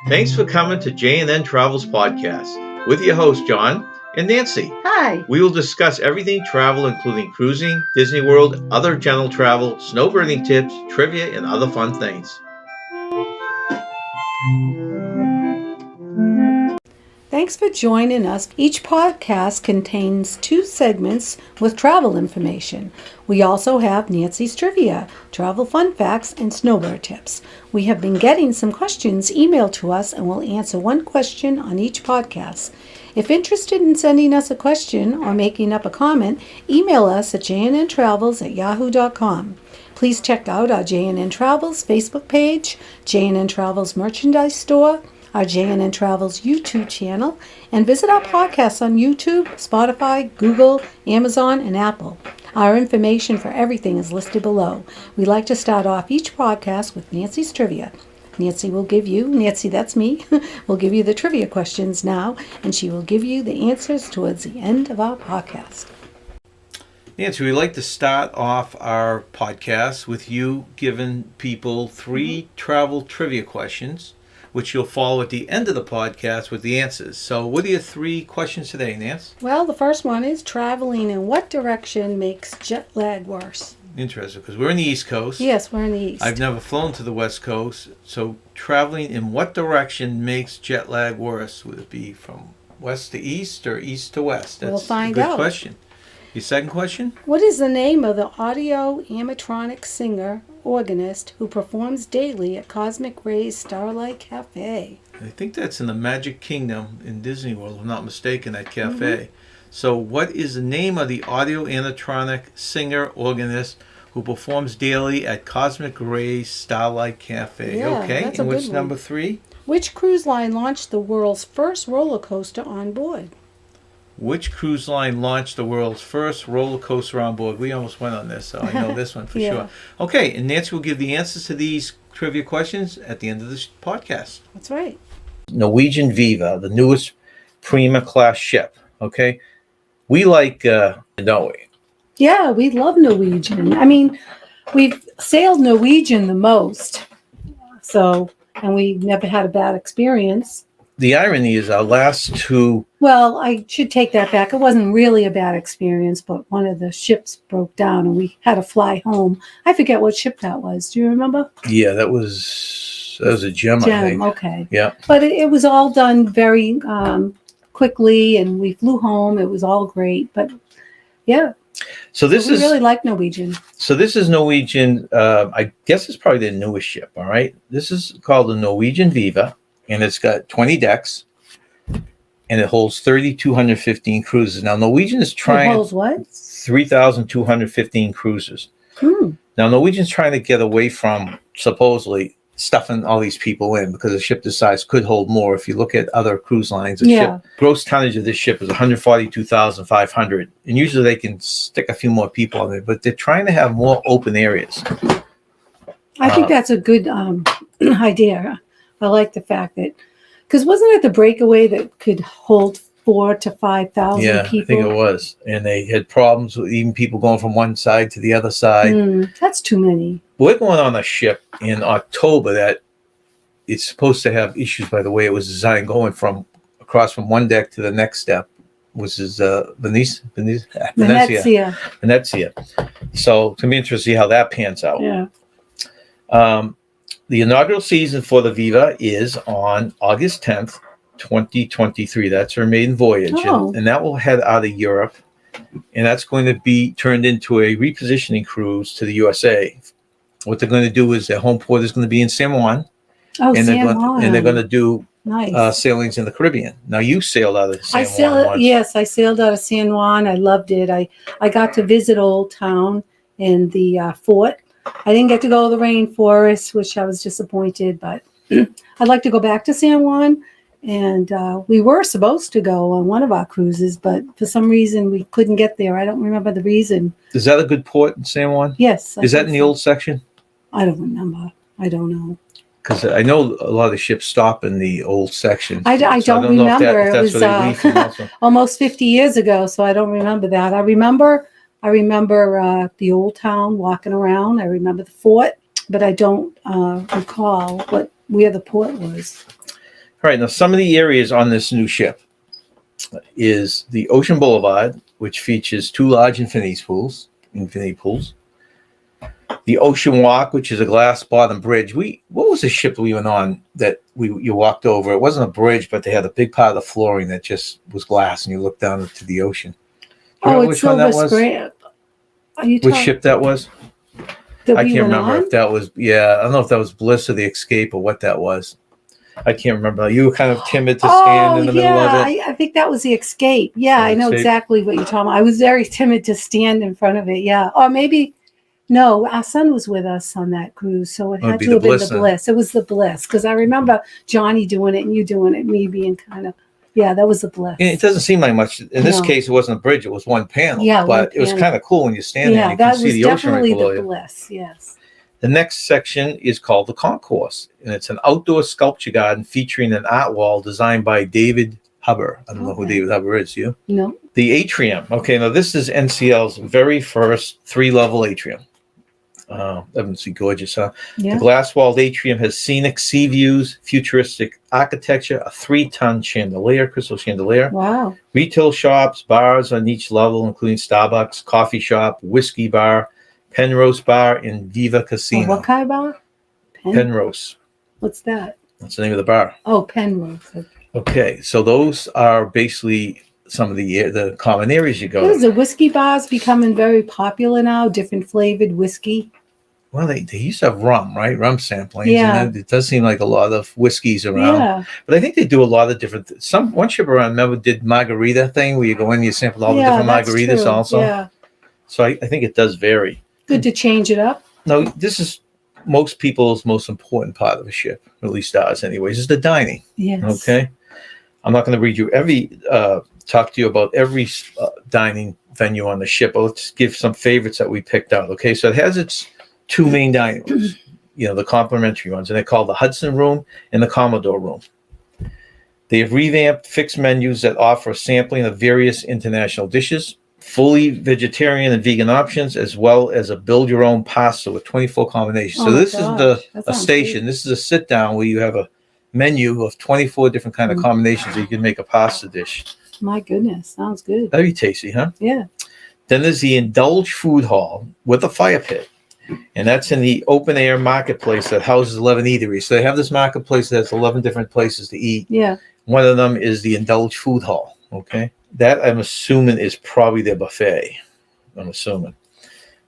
Thanks for coming to j&ntravels podcast with your host, John and Nancy. Hi. We will discuss everything travel, including cruising, Disney World, other general travel, snowbirding tips, trivia, and other fun things. Thanks for joining us. Each podcast contains 2 segments with travel information. We also have Nancy's Trivia, travel fun facts, and snowbird tips. We have been getting some questions emailed to us and will answer one question on each podcast. If interested in sending us a question or making up a comment, email us at j&ntravels@yahoo.com. Please check out our J&N Travels Facebook page, J&N Travels merchandise store, our J&N Travels YouTube channel, and visit our podcasts on YouTube, Spotify, Google, Amazon, and Apple. Our information for everything is listed below. We like to start off each podcast with Nancy's Trivia. Nancy, that's me, will give you the trivia questions now, and she will give you the answers towards the end of our podcast. Nancy, we like to start off our podcast with you giving people 3 travel trivia questions, which you'll follow at the end of the podcast with the answers. So what are your 3 questions today, Nance? Well, the first one is traveling in what direction makes jet lag worse? Interesting, because we're in the East Coast. Yes, we're in the East. I've never flown to the West Coast. So traveling in what direction makes jet lag worse? Would it be from west to east or east to west? We'll find a good out. question. Your second question? What is the name of the audio animatronic singer organist who performs daily at Cosmic Ray's Starlight Cafe? I think that's in the Magic Kingdom in Disney World, if I'm not mistaken, that cafe. So what is the name of the audio animatronic singer organist who performs daily at Cosmic Ray's Starlight Cafe? Yeah, okay, that's a and good what's one. number 3? Which cruise line launched the world's first roller coaster on board? Which cruise line launched the world's first roller coaster on board? We almost went on this, so I know this one for Yeah. sure. Okay, and Nancy will give the answers to these trivia questions at the end of this podcast. That's right. Norwegian Viva, the newest Prima class ship. Okay, we like, don't we? Yeah, we love Norwegian. I mean, we've sailed Norwegian the most, and we never had a bad experience. The irony is our last 2. Well, I should take that back. It wasn't really a bad experience, but one of the ships broke down and we had to fly home. I forget what ship that was. Do you remember? Yeah, that was a gem, I think. Okay. Yeah. But it was all done very quickly, and we flew home. It was all great. But yeah. So we really like Norwegian. So this is Norwegian. I guess it's probably their newest ship. All right. This is called the Norwegian Viva, and it's got 20 decks, and it holds 3,215 cruises. Now Norwegian is trying. It holds what? 3,215 cruisers. Now Norwegian's trying to get away from supposedly stuffing all these people in, because a ship this size could hold more. If you look at other cruise lines, gross tonnage of this ship is 142,500, and usually they can stick a few more people on it, but they're trying to have more open areas. I think that's a good idea. I like the fact that, because wasn't it the breakaway that could hold 4,000 to 5,000 people? Yeah, I think it was. And they had problems with even people going from one side to the other side. That's too many. We're going on a ship in October that it's supposed to have issues by the way it was designed, going from across from one deck to the next step, which is Venezia. So it's going to be interesting to see how that pans out. Yeah. The inaugural season for the Viva is on August 10th, 2023. That's her maiden voyage. And that will head out of Europe. And that's going to be turned into a repositioning cruise to the USA. What they're going to do is their home port is going to be in San Juan. And they're going to do sailings in the Caribbean. Now, you sailed out of San Juan once. Yes, I sailed out of San Juan. I loved it. I got to visit Old Town and the fort. I didn't get to go to the rainforest, which I was disappointed, but I'd like to go back to San Juan. And we were supposed to go on one of our cruises, but for some reason we couldn't get there. I don't remember the reason. Is that a good port in San Juan? Yes. Is that in the old section? I don't remember. I don't know. Because I know a lot of the ships stop in the old section. I don't remember. It was almost 50 years ago, so I don't remember that. I remember the Old Town, walking around. I remember the fort, but I don't recall where the port was. All right, now some of the areas on this new ship is the Ocean Boulevard, which features 2 large infinity pools. The Ocean Walk, which is a glass bottom bridge. What was the ship we went on that you walked over? It wasn't a bridge, but they had a big part of the flooring that just was glass, and you looked down into the ocean. It's Silver Spray. Which ship that was? I can't remember if that was. Yeah, I don't know if that was Bliss or the Escape or what that was. I can't remember. You were kind of timid to stand in the middle of it. I think that was the Escape. Yeah, I know exactly what you're talking about. I was very timid to stand in front of it. Yeah, or maybe. No, our son was with us on that cruise, so it had to have been the Bliss. It was the Bliss, because I remember Johnny doing it and you doing it, me being kind of, that was the Bliss. And it doesn't seem like much. In this case, it wasn't a bridge; it was one panel. Yeah, but it was kind of cool when you stand there and you can see the ocean right below you. Yeah, that was definitely the Bliss. Yes. The next section is called the Concourse, and it's an outdoor sculpture garden featuring an art wall designed by David Huber. I don't know who David Huber is. You? No. The atrium. Okay, now this is NCL's very first 3-level atrium. Obviously gorgeous, huh? Yeah. The glass-walled atrium has scenic sea views, futuristic architecture, a 3-ton chandelier, crystal chandelier. Wow. Retail shops, bars on each level, including Starbucks, coffee shop, whiskey bar, Penrose Bar, and Viva Casino. What kind of bar? Penrose. What's that? That's the name of the bar. Oh, Penrose. Okay, so those are basically some of the common areas you go. The whiskey bars becoming very popular now, different flavored whiskey. Well, they used to have rum, right? Rum sampling. Yeah. And it does seem like a lot of whiskeys around. Yeah. But I think they do a lot of different one ship around, remember, did margarita thing where you go in and you sample all the different margaritas also. Yeah. So I think it does vary. Good to change it up. No, this is most people's most important part of a ship, at least ours anyways, is the dining. Yes. Okay. I'm not going to read you talk to you about every dining venue on the ship, but let's give some favorites that we picked out. Okay. So it has its 2 main dining rooms, the complimentary ones, and they're called the Hudson Room and the Commodore Room. They have revamped fixed menus that offer sampling of various international dishes, fully vegetarian and vegan options, as well as a build-your-own pasta with 24 combinations. So this is a station. Good. This is a sit-down where you have a menu of 24 different kind of combinations that you can make a pasta dish. My goodness, sounds good. That'd be tasty, huh? Yeah. Then there's the Indulge Food Hall with a fire pit. And that's in the open air marketplace that houses 11 eateries. So they have this marketplace that has 11 different places to eat. Yeah. One of them is the Indulge Food Hall. Okay. That I'm assuming is probably their buffet. I'm assuming.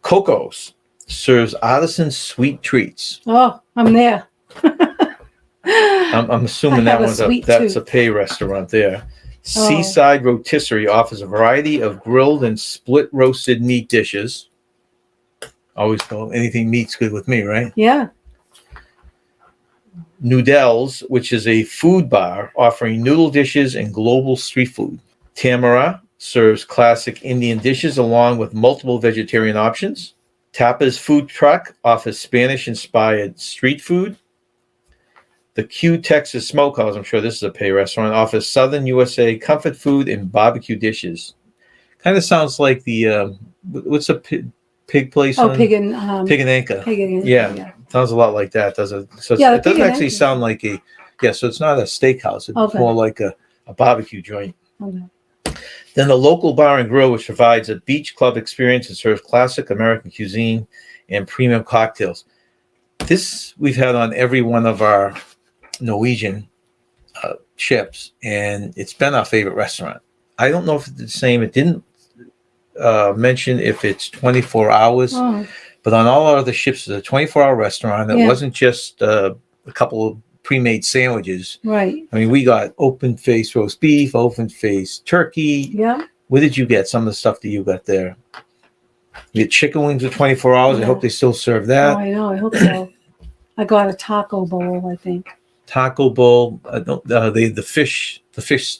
Coco's serves artisan sweet treats. Oh, I'm there. I'm assuming that's a pay restaurant there. Seaside Rotisserie offers a variety of grilled and split roasted meat dishes. Always go, anything meat's good with me, right? Yeah. Noodles, which is a food bar offering noodle dishes and global street food. Tamara serves classic Indian dishes along with multiple vegetarian options. Tapa's food truck offers Spanish-inspired street food. The Q Texas Smokehouse, I'm sure this is a pay restaurant, offers Southern USA comfort food and barbecue dishes. Kind of sounds like the, what's a pig place? Pig and Anchor. Yeah. Sounds a lot like that, does it? So it doesn't actually sound like so it's not a steakhouse. It's more like a barbecue joint. Okay. Then the Local Bar and Grill, which provides a beach club experience and serves classic American cuisine and premium cocktails. This we've had on every one of our Norwegian ships, and it's been our favorite restaurant. I don't know if it's the same. It didn't mention if it's 24 hours, but on all our other ships, it's a 24-hour restaurant. It wasn't just a couple of pre-made sandwiches. Right. I mean, we got open-faced roast beef, open-faced turkey. Yeah. What did you get? Some of the stuff that you got there. You get chicken wings for 24 hours. I hope they still serve that. Oh, I know. I hope so. I got a taco bowl, I think. Taco bowl. The fish,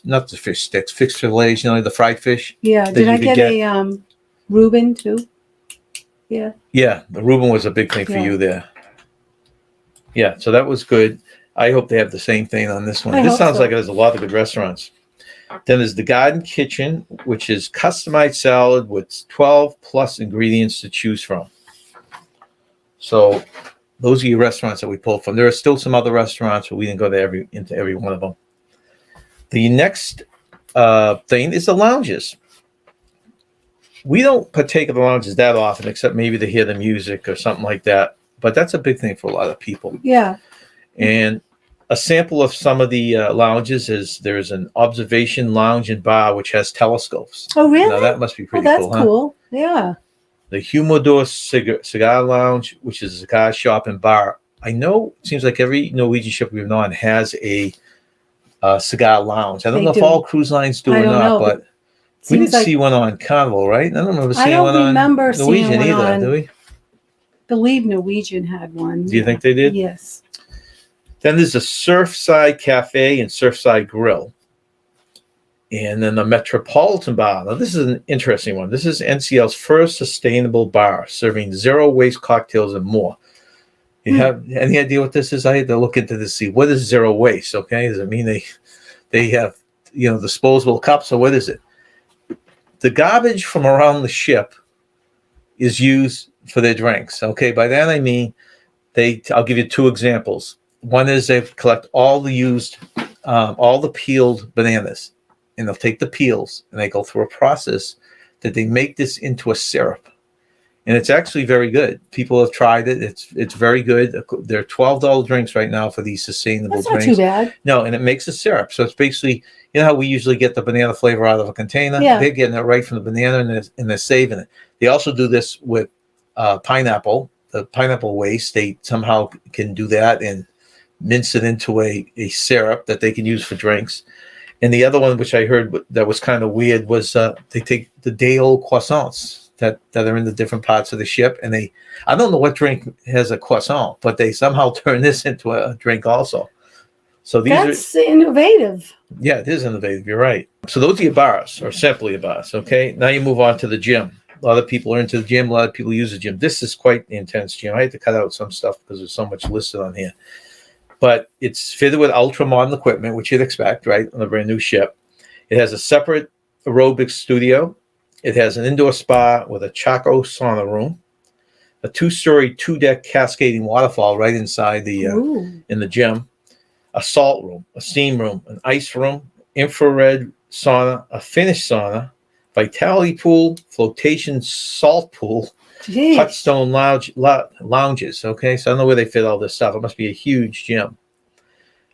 not the fish sticks, fish fillets, the fried fish. Yeah. Did I get a Reuben too? Yeah. Yeah. The Reuben was a big thing for you there. Yeah. So that was good. I hope they have the same thing on this one. This sounds like there's a lot of good restaurants. Then there's the Garden Kitchen, which is customized salad with 12 plus ingredients to choose from. So those are your restaurants that we pulled from. There are still some other restaurants, but we didn't go into every one of them. The next thing is the lounges. We don't partake of the lounges that often, except maybe to hear the music or something like that. But that's a big thing for a lot of people. Yeah. And a sample of some of the lounges is there's an observation lounge and bar which has telescopes. Oh, really? Now that must be pretty that's cool, huh? Cool. Yeah. The Humidor Cigar Lounge, which is a cigar shop and bar. I know it seems like every Norwegian ship we've been on has a cigar lounge. I don't know if all cruise lines do or not, but we didn't see one on Carnival, right? I don't remember seeing one on Norwegian either, do we? I believe Norwegian had one. Do you think they did? Yes. Then there's a Surfside Cafe and Surfside Grill. And then the Metropolitan Bar. Now, this is an interesting one. This is NCL's first sustainable bar, serving zero-waste cocktails and more. You have any idea what this is? I had to look into this, see what is zero waste, okay? Does it mean they have, disposable cups, or what is it? The garbage from around the ship is used for their drinks, okay? By that I mean, I'll give you two examples. One is they collect all the peeled bananas, and they'll take the peels and they go through a process that they make this into a syrup. And it's actually very good. People have tried it. It's very good. They're $12 drinks right now for these sustainable drinks. That's not too bad. No, and it makes a syrup. So it's basically, how we usually get the banana flavor out of a container? Yeah. They're getting it right from the banana, and they're saving it. They also do this with pineapple. The pineapple waste, they somehow can do that and mince it into a syrup that they can use for drinks. And the other one, which I heard that was kind of weird, was they take the day-old croissants that are in the different parts of the ship, and I don't know what drink has a croissant, but they somehow turn this into a drink also. So that's innovative. Yeah, it is innovative. You're right. So those are your bars, or simply your bars. Okay, now you move on to the gym. A lot of people are into the gym. A lot of people use the gym. This is quite the intense gym. I had to cut out some stuff because there's so much listed on here. But it's fitted with ultra-modern equipment, which you'd expect, right, on a brand new ship. It has a separate aerobics studio. It has an indoor spa with a Chaco sauna room, a 2-story, 2-deck cascading waterfall right inside in the gym, a salt room, a steam room, an ice room, infrared sauna, a Finnish sauna, vitality pool, flotation salt pool, hot stone lounges. Okay, so I don't know where they fit all this stuff. It must be a huge gym.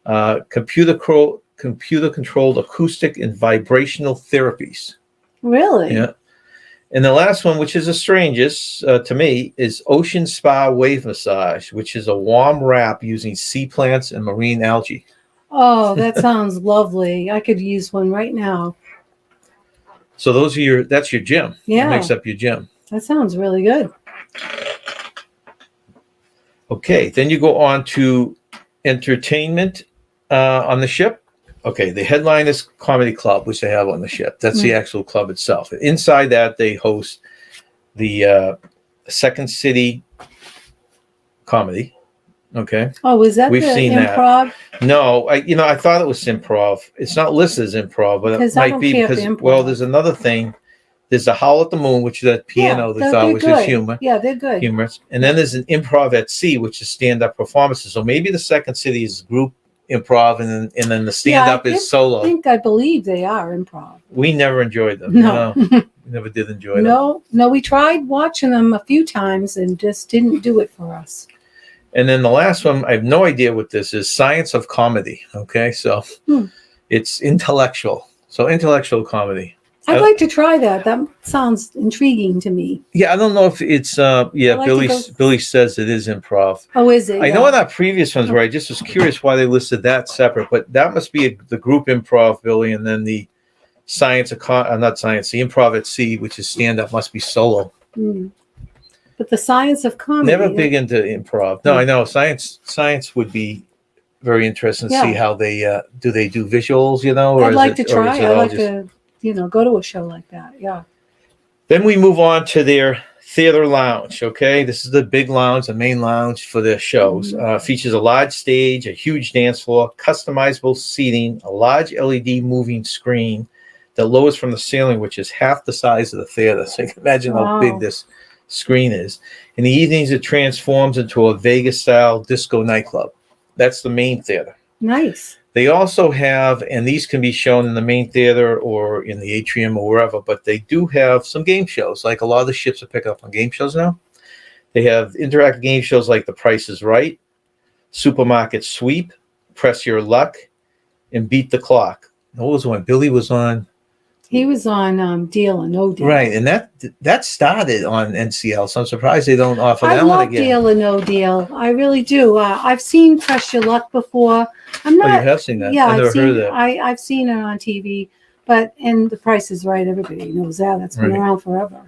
Computer-controlled acoustic and vibrational therapies. Really? Yeah. And the last one, which is the strangest to me, is Ocean Spa Wave Massage, which is a warm wrap using sea plants and marine algae. Oh, that sounds lovely. I could use one right now. So that's your gym. Yeah. That makes up your gym. That sounds really good. Okay, then you go on to entertainment on the ship. Okay, the headline is Comedy Club, which they have on the ship. That's the actual club itself. Inside that, they host the Second City Comedy. Okay. Oh, is that We've seen improv? That. No, I thought it was improv. It's not listed as improv, but it might be because, there's another thing. There's a Howl at the Moon, which is that piano they thought was just humor. Yeah, they're good. Humorous. And then there's an Improv at Sea, which is stand-up performances. So maybe the Second City is group improv, and then the stand-up is solo. I believe they are improv. We never enjoyed them. No. We never did enjoy them. No, we tried watching them a few times and just didn't do it for us. And then the last one, I have no idea what this is, Science of Comedy. Okay, so it's intellectual. So intellectual comedy. I'd like to try that. That sounds intriguing to me. Yeah, I don't know if it's Billy says it is improv. Oh, is it? I know in our previous ones where I just was curious why they listed that separate, but that must be the group improv, Billy, and then the the Improv at Sea, which is stand-up, must be solo. But the Science of Comedy. Never big into improv. No, I know. Science would be very interesting to see how they do visuals, or I'd like to try. I'd like to go to a show like that. Yeah. Then we move on to their theater lounge. Okay, this is the big lounge, the main lounge for their shows. Features a large stage, a huge dance floor, customizable seating, a large LED moving screen that lowers from the ceiling, which is half the size of the theater. So you can imagine how big this screen is. In the evenings, it transforms into a Vegas-style disco nightclub. That's the main theater. Nice. They also have, and these can be shown in the main theater or in the atrium or wherever, but they do have some game shows. Like a lot of the ships are picking up on game shows now. They have interactive game shows like The Price is Right, Supermarket Sweep, Press Your Luck, and Beat the Clock. What was when Billy was on? He was on Deal or No Deal. Right, and that started on NCL, so I'm surprised they don't offer I that one love again. Deal or No Deal. I really do. I've seen Press Your Luck before. I'm not. Oh, you have seen that? Yeah, I never heard of that. I've seen it on TV, but The Price is Right. Everybody knows that. That's been around forever.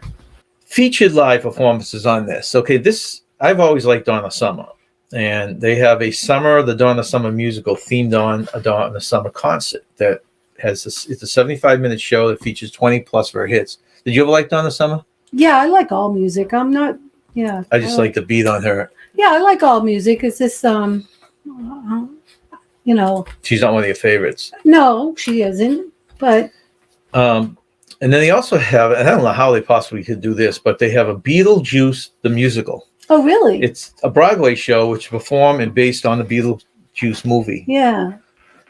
Featured live performances on this. Okay, this I've always liked Donna Summer, and they have a the Donna Summer musical themed on a Donna Summer concert that has it's a 75-minute show that features 20 plus of her hits. Did you ever like Donna Summer? Yeah, I like all music. I'm not. Yeah, I just like the beat on her. Yeah, I like all music. It's just you know. She's not one of your favorites. No, she isn't. But. And then they also have, and I don't know how they possibly could do this, but they have a Beetlejuice the musical. Oh, really? It's a Broadway show which performed and based on the Beetlejuice movie. Yeah.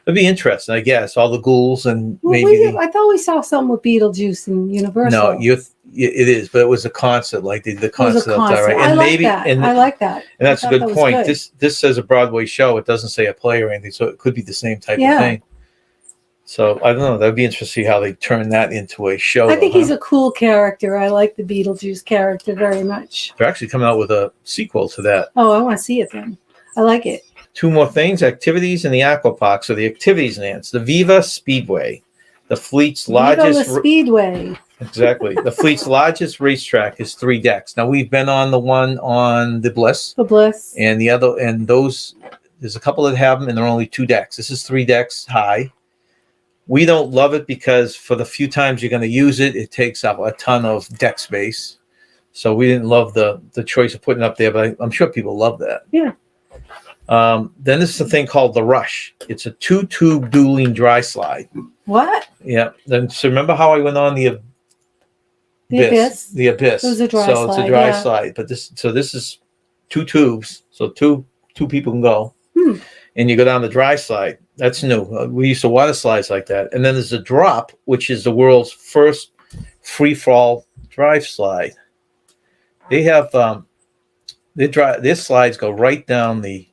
It'd be interesting, I guess. All the ghouls and maybe. I thought we saw something with Beetlejuice in Universal. No, it is, but it was a concert, like the concert up there, right? And I like that. And that's a good point. This says a Broadway show. It doesn't say a play or anything, so it could be the same type of thing. So I don't know. That'd be interesting to see how they turn that into a show. I think he's a cool character. I like the Beetlejuice character very much. They're actually coming out with a sequel to that. Oh, I want to see it then. I like it. Two more things: activities in the aqua park. So the activities, Nance, the Viva Speedway, the fleet's largest Speedway. Exactly. The fleet's largest racetrack is 3 decks. Now we've been on the one on the Bliss. The Bliss. And the other, and those, there's a couple that have them, and they're only 2 decks. This is 3 decks high. We don't love it because for the few times you're going to use it, it takes up a ton of deck space. So we didn't love the choice of putting it up there, but I'm sure people love that. Yeah. Then this is a thing called the Rush. It's a 2-tube dueling dry slide. What? Yeah. Then so remember how I went on the Abyss? The Abyss. It was a dry slide. So it's a dry slide, but this is 2 tubes, so two people can go. And you go down the dry slide. That's new. We used to water slides like that. And then there's a drop, which is the world's first free fall drive slide. They have their slides go right down the.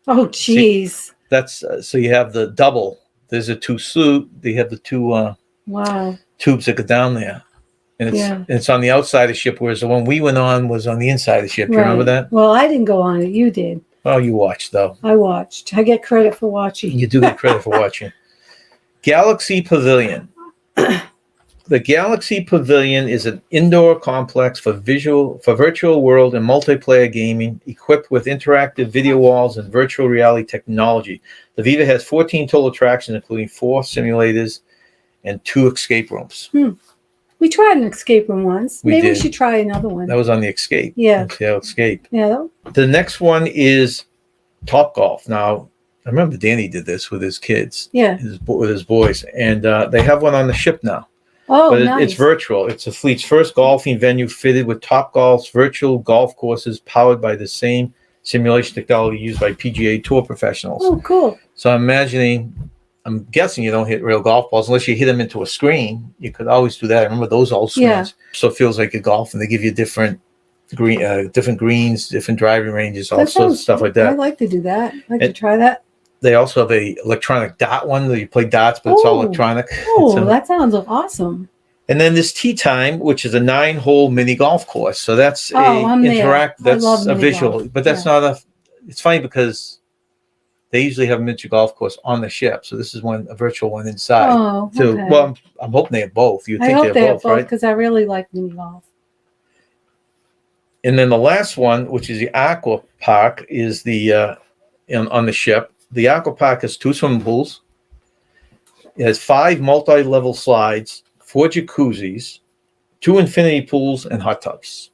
Oh, geez. That's so you have the double. There's a 2 suit. They have the 2 tubes that go down there, and it's on the outside of the ship, whereas the one we went on was on the inside of the ship. You remember that? Well, I didn't go on it. You did. Oh, you watched, though. I watched. I get credit for watching. You do get credit for watching. Galaxy Pavilion. The Galaxy Pavilion is an indoor complex for virtual world and multiplayer gaming, equipped with interactive video walls and virtual reality technology. The Viva has 14 total attractions, including 4 simulators and 2 escape rooms. We tried an escape room once. Maybe we should try another one. That was on the Escape. Yeah. NCL Escape. Yeah. The next one is Top Golf. Now, I remember Danny did this with his kids. Yeah. With his boys. And they have one on the ship now. Oh, but nice. It's virtual. It's the fleet's first golfing venue fitted with Top Golf's virtual golf courses powered by the same simulation technology used by PGA Tour professionals. Oh, cool. So I'm guessing you don't hit real golf balls unless you hit them into a screen. You could always do that. I remember those old screens. Yeah. So it feels like a golf, and they give you different greens, different driving ranges, all sorts of stuff like that. I'd like to do that. I'd like to try that. They also have a electronic dot one that you play dots, but it's all electronic. Oh, that sounds awesome. And then this Tee Time, which is a 9-hole mini golf course. So that's that's a visual, golf. But that's not it's funny because they usually have a miniature golf course on the ship. So this is a virtual one inside. Oh, okay. Well, I'm hoping they have both. I hope they have both, right? Because I really like mini golf. And then the last one, which is the Aqua Park, is the on the ship. The Aqua Park has 2 swimming pools. It has 5 multi-level slides, 4 jacuzzis, 2 infinity pools, and hot tubs.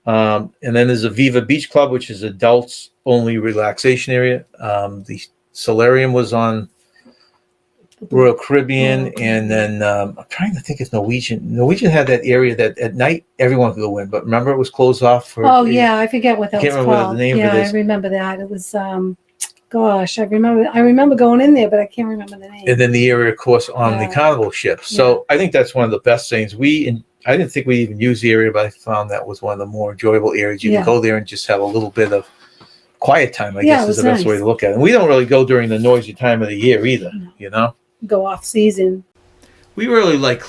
And then there's a Viva Beach Club, which is adults only relaxation area. The solarium was on Royal Caribbean, and then I'm trying to think if Norwegian had that area that at night everyone could go in, but remember it was closed off for. I forget what that was called. What the name of it is. I remember that. It was Gosh, I remember going in there, but I can't remember the name. And then the area, of course, on the Carnival ship. So I think that's one of the best things. I didn't think we even used the area, but I found that was one of the more enjoyable areas. You can go there and just have a little bit of quiet time, I guess is the best way to look at it. And we don't really go during the noisy time of the year either, you know? Go off season. We really like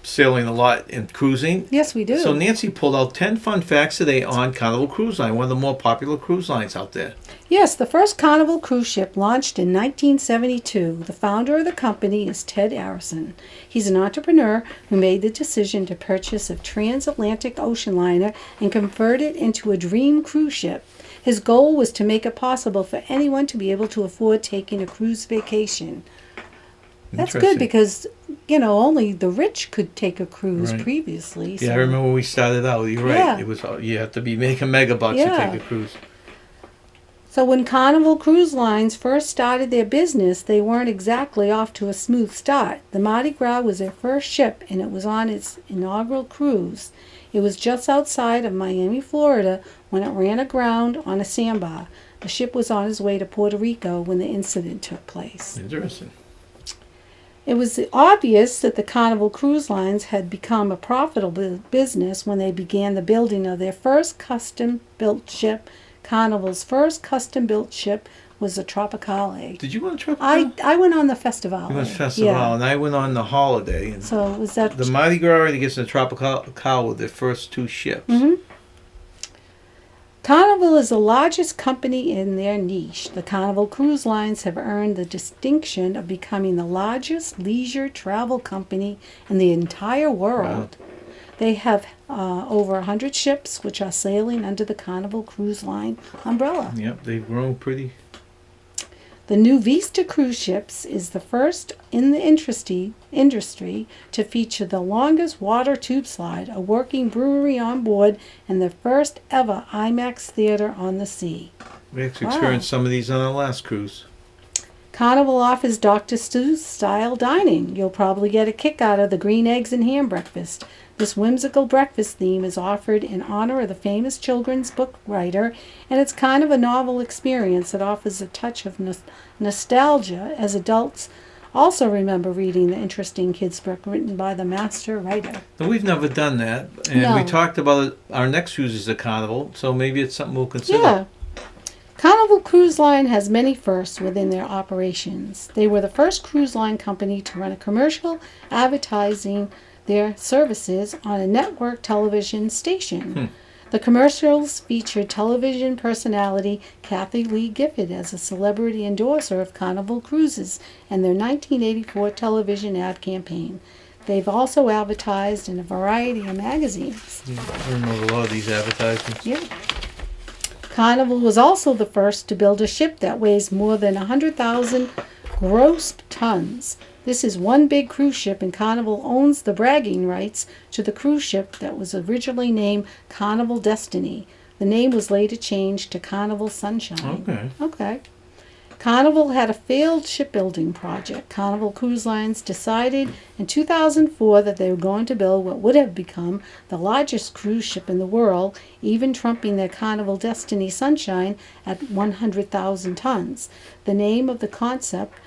sailing a lot and cruising. Yes, we do. So Nancy pulled out 10 fun facts today on Carnival Cruise Line, one of the more popular cruise lines out there. Yes, the first Carnival cruise ship launched in 1972. The founder of the company is Ted Arison. He's an entrepreneur who made the decision to purchase a transatlantic ocean liner and convert it into a dream cruise ship. His goal was to make it possible for anyone to be able to afford taking a cruise vacation. That's good because, only the rich could take a cruise previously. Yeah, I remember when we started out. You're right. Yeah. It was you have to be making megabucks to take a cruise. So when Carnival Cruise Lines first started their business, they weren't exactly off to a smooth start. The Mardi Gras was their first ship, and it was on its inaugural cruise. It was just outside of Miami, Florida, when it ran aground on a sandbar. The ship was on its way to Puerto Rico when the incident took place. Interesting. It was obvious that the Carnival Cruise Lines had become a profitable business when they began the building of their first custom-built ship. Carnival's first custom-built ship was the Tropicale. Did you go on Tropicale? I went on the Festival. You went Festival, and I went on the Holiday. And so was that the Mardi Gras, I guess, and the Tropicale were their first two ships. Mm-hmm. Carnival is the largest company in their niche. The Carnival Cruise Lines have earned the distinction of becoming the largest leisure travel company in the entire world. Wow. They have over 100 ships which are sailing under the Carnival Cruise Line umbrella. Yep, they've grown pretty. The new Vista cruise ships is the first in the industry to feature the longest water tube slide, a working brewery on board, and the first ever IMAX theater on the sea. We actually experienced some of these on our last cruise. Carnival offers Dr. Seuss style dining. You'll probably get a kick out of the green eggs and ham breakfast. This whimsical breakfast theme is offered in honor of the famous children's book writer, and it's kind of a novel experience that offers a touch of nostalgia as adults also remember reading the interesting kids' book written by the master writer. But we've never done that, and we talked about it. Our next cruise is a Carnival, so maybe it's something we'll consider. Yeah. Carnival Cruise Line has many firsts within their operations. They were the first cruise line company to run a commercial advertising their services on a network television station. The commercials featured television personality Kathy Lee Gifford as a celebrity endorser of Carnival Cruises and their 1984 television ad campaign. They've also advertised in a variety of magazines. I remember a lot of these advertisements. Yeah. Carnival was also the first to build a ship that weighs more than 100,000 gross tons. This is one big cruise ship, and Carnival owns the bragging rights to the cruise ship that was originally named Carnival Destiny. The name was later changed to Carnival Sunshine. Okay. Carnival had a failed shipbuilding project. Carnival Cruise Lines decided in 2004 that they were going to build what would have become the largest cruise ship in the world, even trumping their Carnival Destiny Sunshine at 100,000 tons. The name of the concept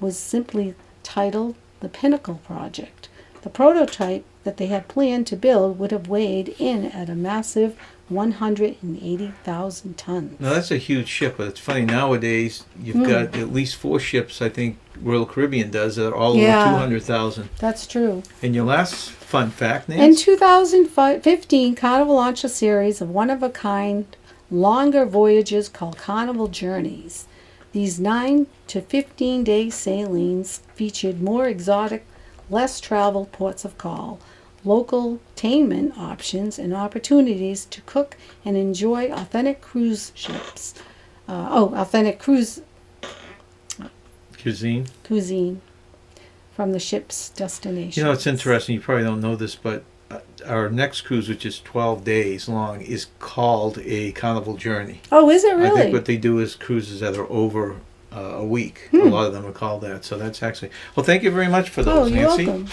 was simply titled the Pinnacle Project. The prototype that they had planned to build would have weighed in at a massive 180,000 tons. Now that's a huge ship, but it's funny, nowadays you've got at least 4 ships, I think Royal Caribbean does, that are all over 200,000. That's true. And your last fun fact, Nancy? In 2015, Carnival launched a series of one-of-a-kind longer voyages called Carnival Journeys. These 9 to 15-day sailings featured more exotic, less traveled ports of call, local entertainment options, and opportunities to cook and enjoy authentic cruise ships. Authentic cruise cuisine from the ship's destination. You know, it's interesting. You probably don't know this, but our next cruise, which is 12 days long, is called a Carnival Journey. Oh, is it really? I think what they do is cruises that are over a week. A lot of them are called that. So that's actually... Well, thank you very much for those, Nancy. You're welcome.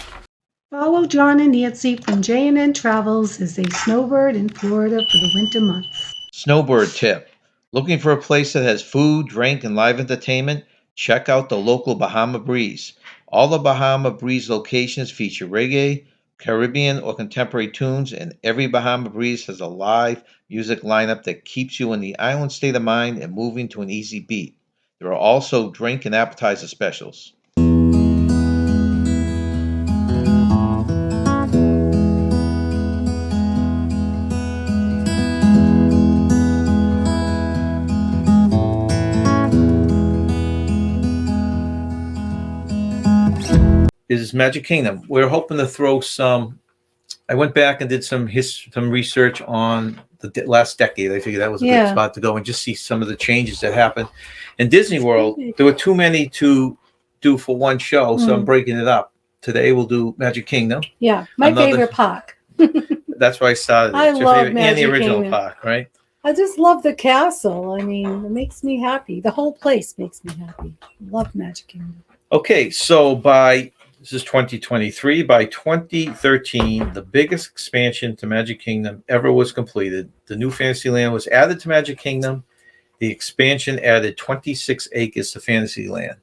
Follow John and Nancy from J&N Travels as they snowbird in Florida for the winter months. Snowbird tip. Looking for a place that has food, drink, and live entertainment? Check out the local Bahama Breeze. All the Bahama Breeze locations feature reggae, Caribbean, or contemporary tunes, and every Bahama Breeze has a live music lineup that keeps you in the island state of mind and moving to an easy beat. There are also drink and appetizer specials. Is Magic Kingdom. We're hoping to throw some. I went back and did some research on the last decade. I figured that was a good spot to go and just see some of the changes that happened. In Disney World, there were too many to do for one show, so I'm breaking it up. Today we'll do Magic Kingdom. Yeah, my favorite park. That's why I started. I love Magic and the original Kingdom. Park, right? I just love the castle. I mean, it makes me happy. The whole place makes me happy. I love Magic Kingdom. Okay, so this is 2023. By 2013, the biggest expansion to Magic Kingdom ever was completed. The new Fantasyland was added to Magic Kingdom. The expansion added 26 acres to Fantasyland.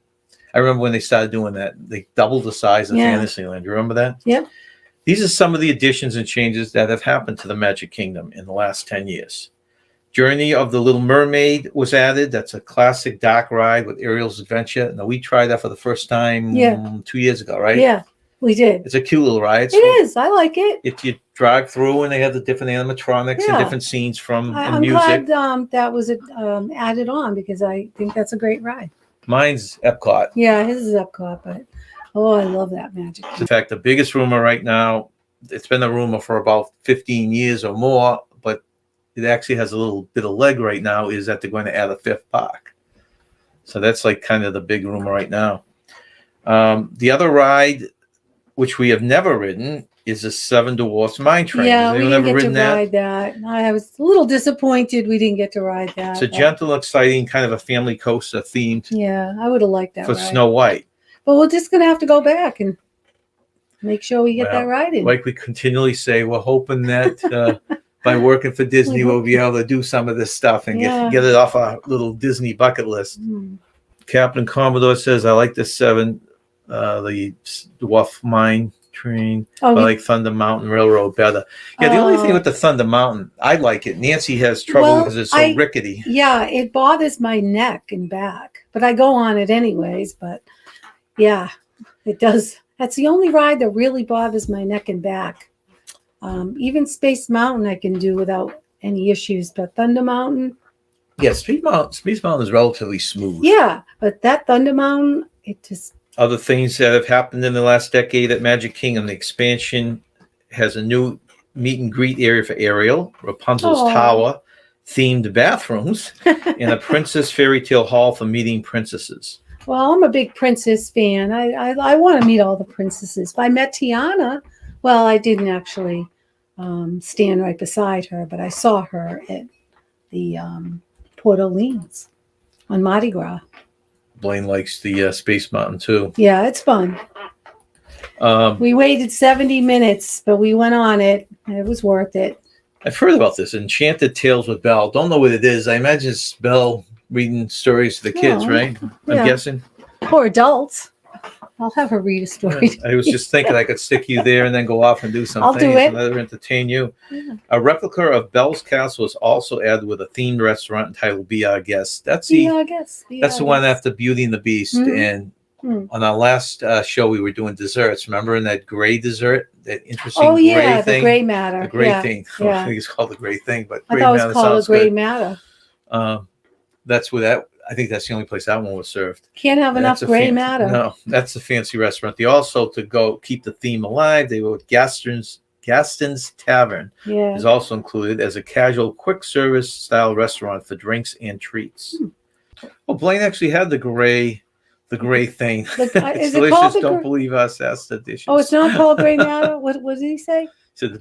I remember when they started doing that. They doubled the size of Fantasyland. You remember that? Yeah. These are some of the additions and changes that have happened to the Magic Kingdom in the last 10 years. Journey of the Little Mermaid was added. That's a classic dark ride with Ariel's Adventure. Now, we tried that for the first time 2 years ago, right? Yeah, we did. It's a cute little ride. It is. I like it. If you drive through and they have the different animatronics and different scenes from I'm music. glad that was added on because I think that's a great ride. Mine's Epcot. Yeah, his is Epcot, but I love that Magic Kingdom. In fact, the biggest rumor right now, it's been a rumor for about 15 years or more, but it actually has a little bit of leg right now, is that they're going to add a fifth park. So that's like kind of the big rumor right now. The other ride, which we have never ridden, is the Seven Dwarfs Mine Train. Yeah, we didn't get to ride that. I was a little disappointed we didn't get to ride that. It's a gentle, exciting, kind of a family coaster themed. Yeah, I would have liked that for ride. Snow White. But we're just going to have to go back and make sure we get that ride in. Like we continually say, we're hoping that by working for Disney, we'll be able to do some of this stuff and get it off our little Disney bucket list. Captain Commodore says, I like the the Dwarf Mine Train. I like Thunder Mountain Railroad better. Yeah, the only thing with the Thunder Mountain, I like it. Nancy has trouble because it's so rickety. Yeah, it bothers my neck and back, but I go on it anyways. But yeah, it does. That's the only ride that really bothers my neck and back. Even Space Mountain I can do without any issues, but Thunder Mountain. Yeah, Space Mountain is relatively smooth. Yeah, but that Thunder Mountain, it just. Other things that have happened in the last decade at Magic Kingdom, the expansion has a new meet and greet area for Ariel, Rapunzel's Tower, themed bathrooms, and a Princess Fairy Tale Hall for meeting princesses. Well, I'm a big princess fan. I want to meet all the princesses. If I met Tiana, well, I didn't actually stand right beside her, but I saw her at the Port Orleans on Mardi Gras. Blaine likes the Space Mountain too. Yeah, it's fun. We waited 70 minutes, but we went on it. And it was worth it. I've heard about this, Enchanted Tales with Belle. Don't know what it is. I imagine it's Belle reading stories to the kids, right? I'm guessing. Or adults. I'll have her read a story. I was just thinking I could stick you there and then go off and do some I'll things do it. and let her entertain you. Yeah. A replica of Belle's Castle is also added with a themed restaurant entitled Be Our Guest. That's the one after Beauty and the Beast. And on our last show, we were doing desserts. Remember in that gray dessert, that interesting gray thing? The gray matter. The gray thing. I think it's called the gray thing, but I thought it was called a gray matter. That's where that. I think that's the only place that one was served. Can't have enough gray matter. No, that's a fancy restaurant. They also, to go keep the theme alive, they wrote Gaston's Tavern is also included as a casual quick service style restaurant for drinks and treats. Well, Blaine actually had the gray thing. It's delicious. Don't believe us. That's the dishes. Oh, it's not called gray matter? What did he say? He said,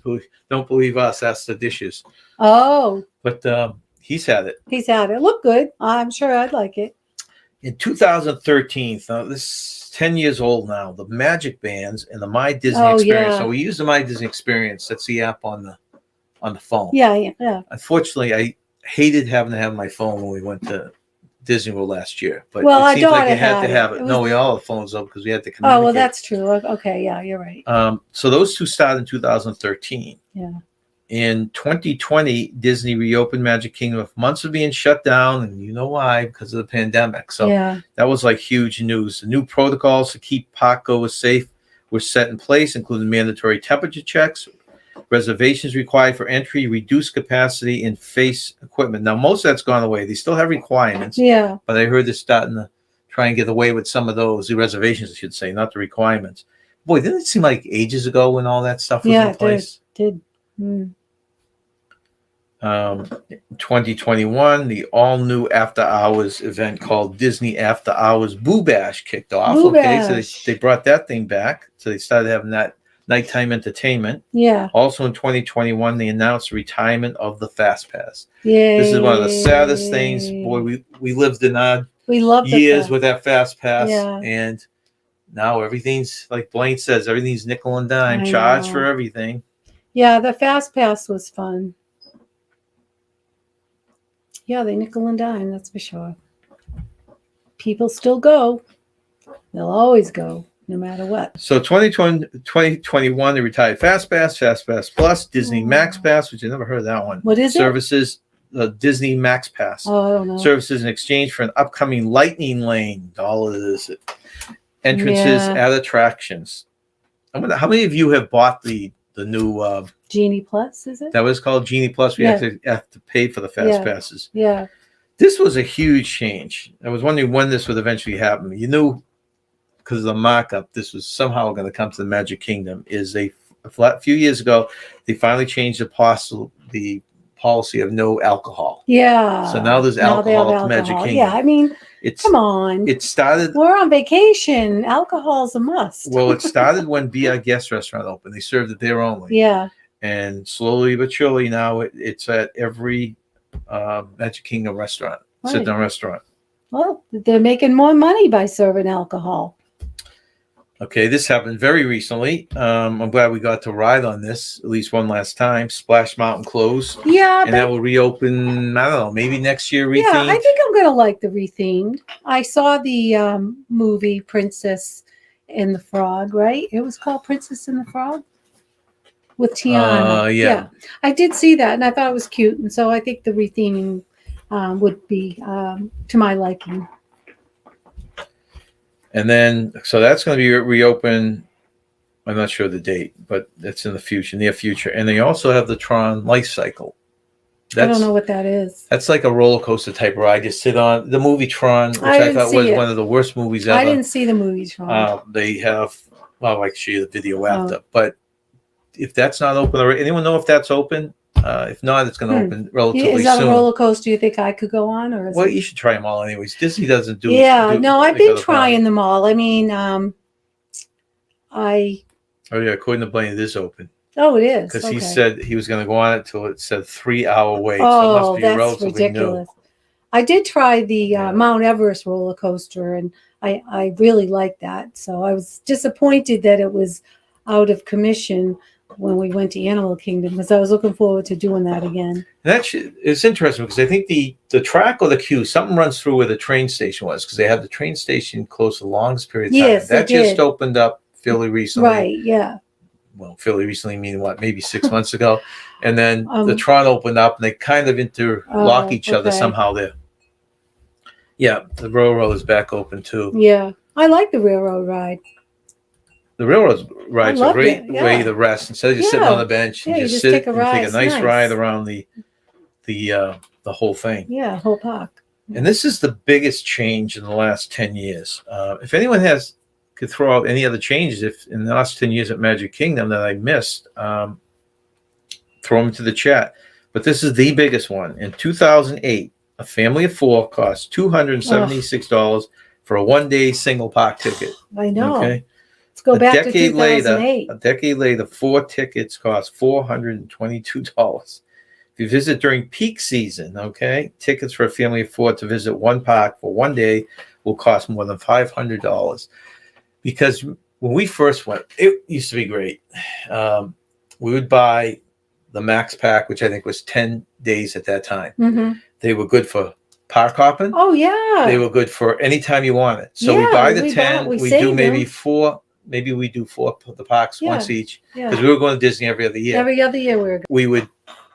don't believe us. That's the dishes. Oh. But he's had it. He's had it. Look good. I'm sure I'd like it. In 2013, so this is 10 years old now, the Magic Bands and the My Disney Experience. So we use the My Disney Experience. That's the app on the phone. Yeah. Unfortunately, hated having to have my phone when we went to Disney World last year, but Well, it our seems like daughter you had to had have it. it. It No, was- we all had phones up because we had to communicate. Oh, well, that's true. Okay, yeah, you're right. So those two started in 2013. Yeah. In 2020, Disney reopened Magic Kingdom with months of being shut down, and you know why? Because of the pandemic. So Yeah. that was like huge news. The new protocols to keep park goers safe were set in place, including mandatory temperature checks, reservations required for entry, reduced capacity, and face equipment. Now, most of that's gone away. They still have requirements, Yeah. but I heard they're starting to try and get away with some of those, the reservations, I should say, not the requirements. Boy, didn't it seem like ages ago when all that stuff was in place? Did. Mm. 2021, the all-new after-hours event called Disney After Hours Boo Bash kicked off. Boo Okay, so Bash. they brought that thing back. So they started having that nighttime entertainment. Yeah. Also in 2021, they announced the retirement of the Fast Pass. Yeah. This is one of the saddest things. Boy, we lived in our years with that Fast Pass, Yeah. and now everything's, like Blaine says, everything's nickel and dime, I charged know. for everything. Yeah, the Fast Pass was fun. Yeah, they nickel and dime, that's for sure. People still go. They'll always go, no matter what. So 2021, they retired Fast Pass Plus, Disney Max Pass, which I never heard of that one. What is it? Services, Disney Max Pass. Oh, I don't know. Services in exchange for an upcoming Lightning Lane. All it is. Entrances at attractions. I wonder, how many of you have bought the new Genie Plus, is it? that was called Genie Plus? We have to pay for the Fast Passes. Yeah. This was a huge change. I was wondering when this would eventually happen. You knew, because of the markup, this was somehow going to come to the Magic Kingdom. Is a few years ago, they finally changed the policy of no alcohol. Yeah. So now there's alcohol at the Magic Kingdom. Yeah, I mean, come on. It started. We're on vacation. Alcohol's a must. Well, it started when Be Our Guest restaurant opened. They served it there only. Yeah. And slowly but surely now it's at every Magic Kingdom restaurant, sit-down restaurant. Well, they're making more money by serving alcohol. Okay, this happened very recently. I'm glad we got to ride on this at least one last time. Splash Mountain closed. Yeah, and that will reopen, I don't know, maybe next year, rethemed. Yeah, I think I'm going to like the rethemed. I saw the movie Princess and the Frog, right? It was called Princess and the Frog with Tiana. Yeah. I did see that, and I thought it was cute. And so I think the retheming would be to my liking. And then, so that's going to be reopened. I'm not sure the date, but it's in the future, near future. And they also have the Tron Life Cycle. I don't know what that is. That's like a roller coaster type ride. You sit on the movie Tron, which I thought was one of the worst movies ever. I didn't see the movie Tron. They have, well, I can show you the video after. But if that's not open already, anyone know if that's open? If not, it's going to open relatively soon. Is that a roller coaster you think I could go on? Or well, you should try them all anyways. Disney doesn't do. No, I've been trying them all. I mean, Oh yeah, according to Blaine, it is open. Oh, it is. Because he said he was going to go on it till it said 3-hour wait. So it must be that's relatively ridiculous. new. I did try the Mount Everest roller coaster, and I really liked that. So I was disappointed that it was out of commission when we went to Animal Kingdom, because I was looking forward to doing that again. And it's interesting because I think the track or the queue, something runs through where the train station was, because they had the train station closed the longest period of time. Yes, that just opened up fairly recently. Right, yeah. Well, fairly recently, meaning what, maybe 6 months ago. And then the Tron opened up and they kind of interlock each other somehow there. Yeah, the railroad is back open too. Yeah, I like the railroad ride. The railroad ride's a great way to rest instead of just sitting on the bench. Yeah, you just sit take a ride. and take a nice ride around the whole thing. Yeah, whole park. And this is the biggest change in the last 10 years. If anyone could throw out any other changes if in the last 10 years at Magic Kingdom that I missed, throw them into the chat. But this is the biggest one. In 2008, a family of 4 cost $276 for a one-day single park ticket. I know. Okay. Let's go back to 2008. A decade later, 4 tickets cost $422. If you visit during peak season, okay, tickets for a family of 4 to visit one park for one day will cost more than $500. Because when we first went, it used to be great. We would buy the Max Pack, which I think was 10 days at that time. Mm-hmm. They were good for park hopping. Oh, yeah. They were good for any time you want it. So we buy the 10. We do maybe them. 4. Maybe we do 4 the parks once each. Because we were going to Disney every other year. Every other year we would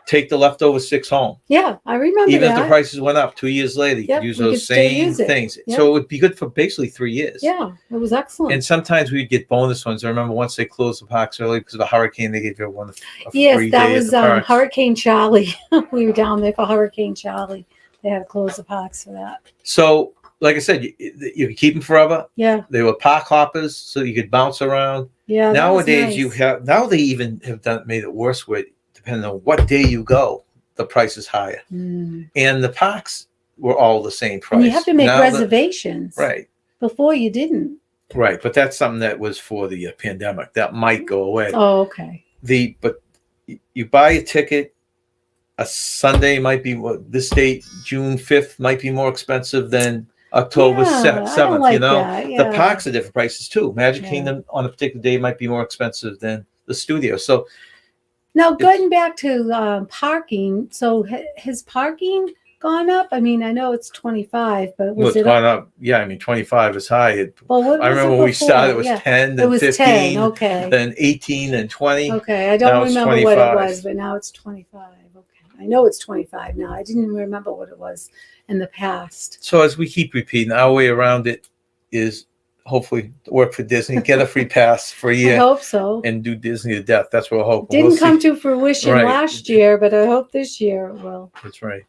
take the leftover 6 home. Yeah, I remember Even that. if the prices went up 2 years later, you could use those same things. So it would be good for basically 3 years. Yeah, it was excellent. And sometimes we'd get bonus ones. I remember once they closed the parks early because of a hurricane, they gave everyone a free that day was at the parks. Hurricane Charlie. We were down there for Hurricane Charlie. They had to close the parks for that. So, like I said, you could keep them forever. Yeah. They were park hoppers, so you could bounce around. Yeah. Nowadays, you have they even have made it worse with, depending on what day you go, the price is higher. And the parks were all the same price. And you have to make reservations. Right. Before you didn't. Right, but that's something that was for the pandemic. That might go away. Oh, okay. But you buy a ticket. A Sunday might be this date, June 5th, might be more expensive than October 7th. Like the parks are different prices too. Magic Kingdom on a particular day might be more expensive than the studio. So now going back to parking, so has parking gone up? I mean, I know it's 25, but was it gone up? Yeah, I mean 25 is high. I remember when we started, it was 10, then 15, 10, then 18, and 20. Okay, I don't remember what it was, but now it's 25. Okay, I know it's 25 now. I didn't even remember what it was in the past. So as we keep repeating, our way around it is hopefully work for Disney, get a free pass for a year. I hope so. And do Disney to death. That's what I hope. Didn't come to fruition last year, but I hope this year it will. That's right.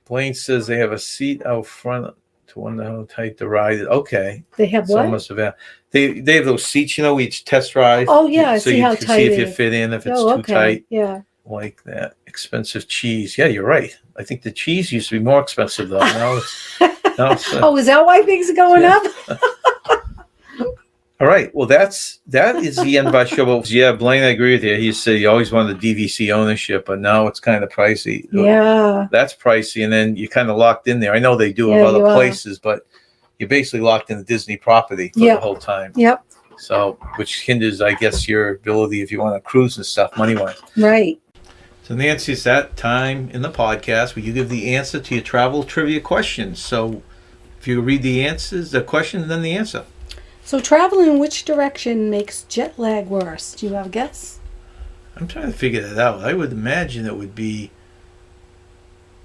Blaine says they have a seat out front to wonder how tight the ride is. Okay. They have what? They have those seats, each test drive. Oh, yeah. So see how tight see if you fit in, if it's too tight. Yeah. Like that. Expensive cheese. Yeah, you're right. I think the cheese used to be more expensive, though. Now oh, is that why things are going up? All right. Well, that is the end of our show. But yeah, Blaine, I agree with you. He said he always wanted the DVC ownership, but now it's kind of pricey. Yeah. That's pricey. And then you're kind of locked in there. I know they do have other places, but you're basically locked in the Disney property for the whole time. Yep. So, which hinders, I guess, your ability if you want to cruise and stuff money-wise. Right. So, Nancy, it's that time in the podcast where you give the answer to your travel trivia questions. So, if you read the answers, the question, then the answer. So, traveling in which direction makes jet lag worse? Do you have a guess? I'm trying to figure that out. I would imagine it would be,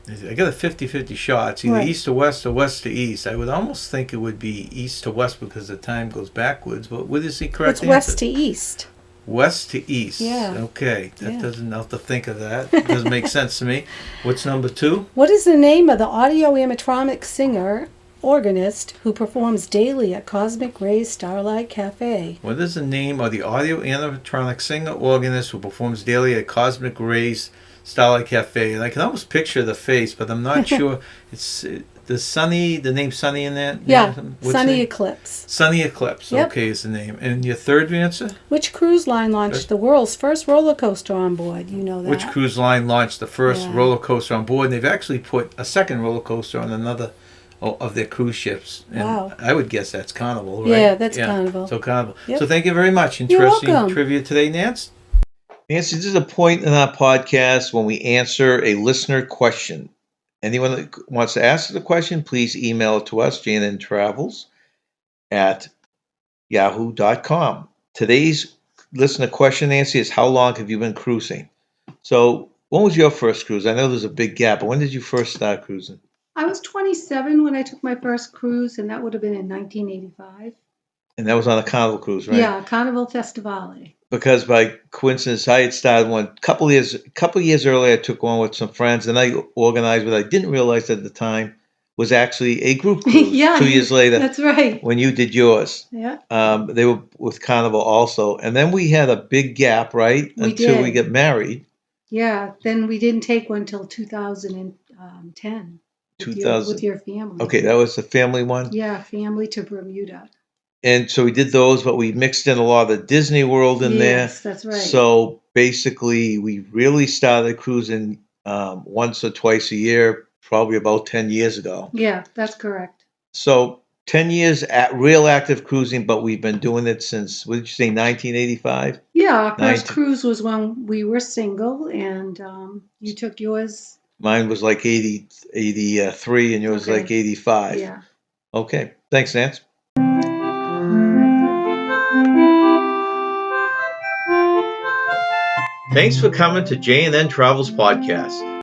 I got a 50-50 shot. It's either east to west or west to east. I would almost think it would be east to west because the time goes backwards. But what is the correct answer? It's west to east. West to east. Yeah. Okay. That doesn't have to think of that. It doesn't make sense to me. What's number 2? What is the name of the audio animatronic singer organist who performs daily at Cosmic Rays Starlight Cafe? What is the name of the audio animatronic singer organist who performs daily at Cosmic Rays Starlight Cafe? And I can almost picture the face, but I'm not sure. It's the name Sunny in that? Yeah, Sunny Eclipse. Sunny Eclipse, okay, is the name. And your third answer? Which cruise line launched the world's first roller coaster on board? You know that. Which cruise line launched the first roller coaster on board? And they've actually put a second roller coaster on another of their cruise ships. And wow. I would guess that's Carnival, right? Yeah, that's Carnival. So Carnival. Yep. So thank you very much. Interesting trivia today, Nance. Nancy, this is a point in our podcast when we answer a listener question. Anyone that wants to ask the question, please email it to us, j&ntravels at yahoo.com. Today's listener question, Nancy, is how long have you been cruising? So when was your first cruise? I know there's a big gap, but when did you first start cruising? I was 27 when I took my first cruise, and that would have been in 1985. And that was on a Carnival cruise, right? Yeah, Carnival Festivale. Because by coincidence, I had started one a couple years earlier. I took one with some friends, and I organized what I didn't realize at the time was actually a group cruise. 2 years later, that's right. When you did yours, they were with Carnival also, and then we had a big gap, right, until we get married. Yeah, then we didn't take one till 2010. With your family. Okay, that was the family one? Yeah, family to Bermuda. And so we did those, but we mixed in a lot of the Disney World in there. Yes, that's right. So basically, we really started cruising once or twice a year, probably about 10 years ago. Yeah, that's correct. So 10 years at real active cruising, but we've been doing it since, what did you say, 1985? Yeah, our first 19 cruise was when we were single, and you took yours. Mine was like 83, and yours was like Okay. 85. Yeah. Okay. Thanks, Nance. Thanks for coming to J&N Travels Podcast.